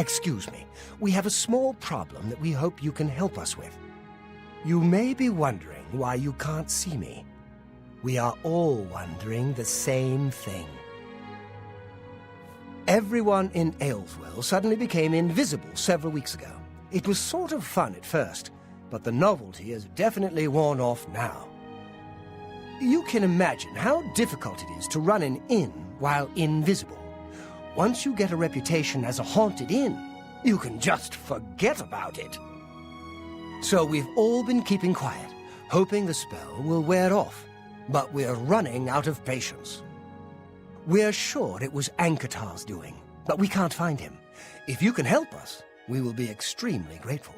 Excuse me. We have a small problem that we hope you can help us with. You may be wondering why you can't see me. We are all wondering the same thing. Everyone in Aleswell suddenly became invisible several weeks ago. It was sort of fun at first, but the novelty has definitely worn off now. You can imagine how difficult it is to run an inn while invisible. Once you get a reputation as a haunted inn, you can just forget about it. So we've all been keeping quiet, hoping the spell will wear off. But we're running out of patience. We're sure it was Ankatar's doing, but we can't find him. If you can help us, we will be extremely grateful.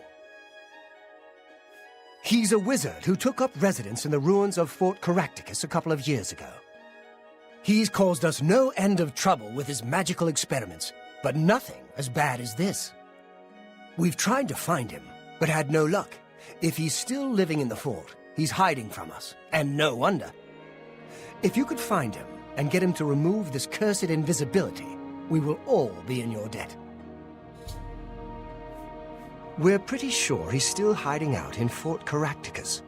He's a wizard who took up residence in the ruins of Fort Caractacus a couple of years ago. He's caused us no end of trouble with his magical experiments, but nothing as bad as this. We've tried to find him, but had no luck. If he's still living in the fort, he's hiding from us, and no wonder. If you could find him and get him to remove this cursed invisibility, we will all be in your debt. We're pretty sure he's still hiding out in Fort Caractacus,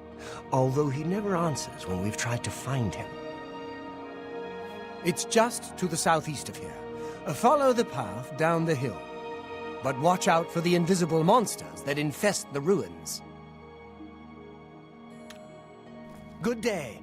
although he never answers when we've tried to find him. It's just to the southeast of here. Follow the path down the hill. But watch out for the invisible monsters that infest the ruins. Good day.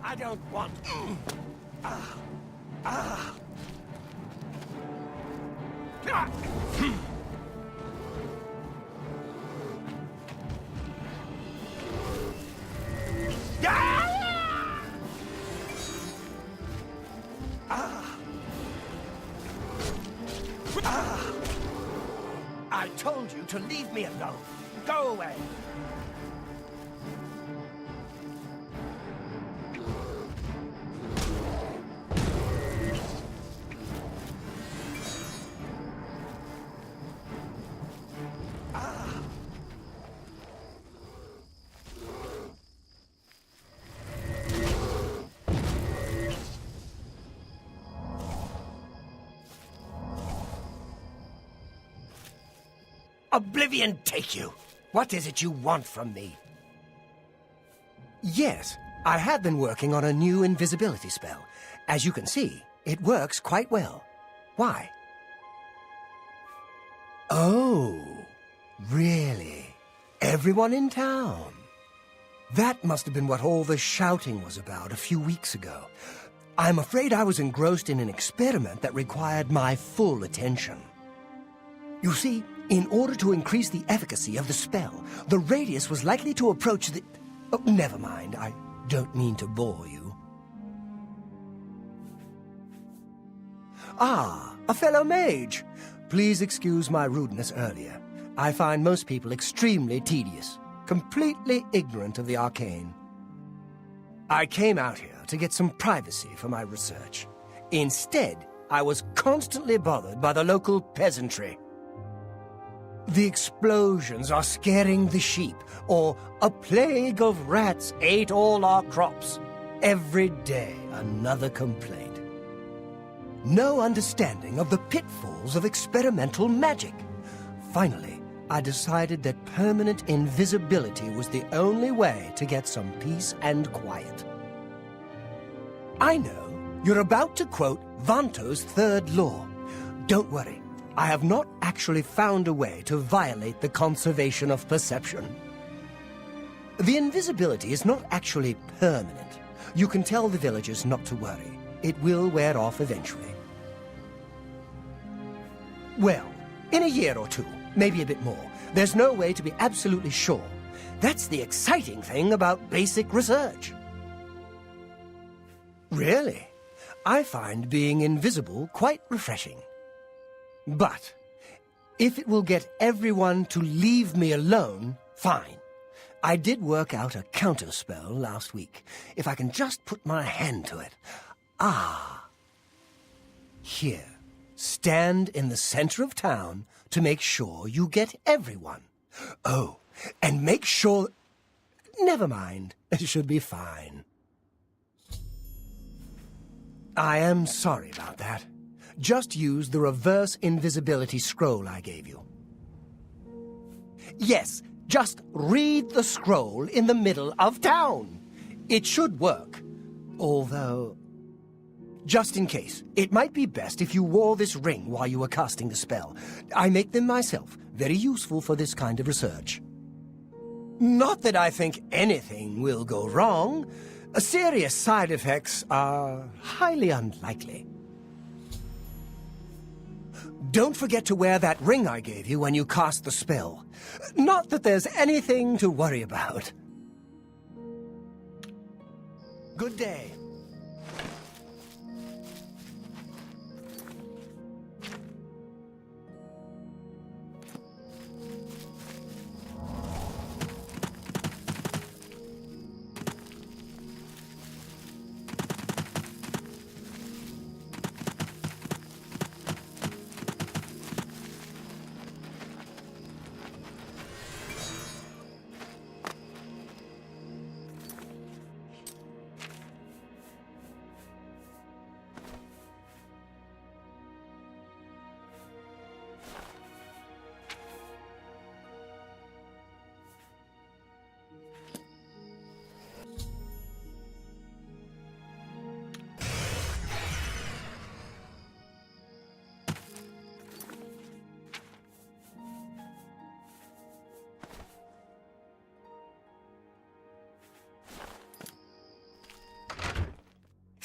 I don't want... I told you to leave me alone. Go away. Oblivion take you! What is it you want from me? Yes, I have been working on a new invisibility spell. As you can see, it works quite well. Why? Oh, really? Everyone in town? That must have been what all the shouting was about a few weeks ago. I'm afraid I was engrossed in an experiment that required my full attention. You see, in order to increase the efficacy of the spell, the radius was likely to approach the... Oh, never mind, I don't mean to bore you. Ah, a fellow mage. Please excuse my rudeness earlier. I find most people extremely tedious, completely ignorant of the arcane. I came out here to get some privacy for my research. Instead, I was constantly bothered by the local peasantry. The explosions are scaring the sheep, or a plague of rats ate all our crops. Every day, another complaint. No understanding of the pitfalls of experimental magic. Finally, I decided that permanent invisibility was the only way to get some peace and quiet. I know you're about to quote Vanto's third law. Don't worry. I have not actually found a way to violate the conservation of perception. The invisibility is not actually permanent. You can tell the villagers not to worry. It will wear off eventually. Well, in a year or two, maybe a bit more. There's no way to be absolutely sure, That's the exciting thing about basic research. Really, I find being invisible quite refreshing. But if it will get everyone to leave me alone, fine. I did work out a counterspell last week. If I can just put my hand to it. Ah. Here. Stand in the center of town to make sure you get everyone. Oh, and make sure... Never mind. It should be fine. I am sorry about that. Just use the reverse invisibility scroll I gave you. Yes, just read the scroll in the middle of town. It should work. Although, just in case, it might be best if you wore this ring while you were casting the spell. I make them myself, very useful for this kind of research. Not that I think anything will go wrong. Serious side effects are highly unlikely. Don't forget to wear that ring I gave you when you cast the spell. Not that there's anything to worry about. Good day.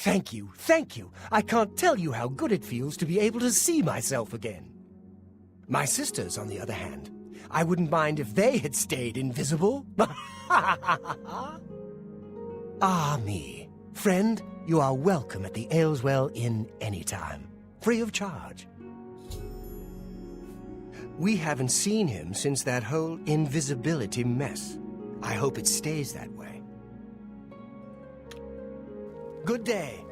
Thank you, thank you. I can't tell you how good it feels to be able to see myself again. My sisters, on the other hand, I wouldn't mind if they had stayed invisible. Ah, me. Friend, you are welcome at the Aleswell Inn anytime, free of charge. We haven't seen him since that whole invisibility mess. I hope it stays that way. Good day.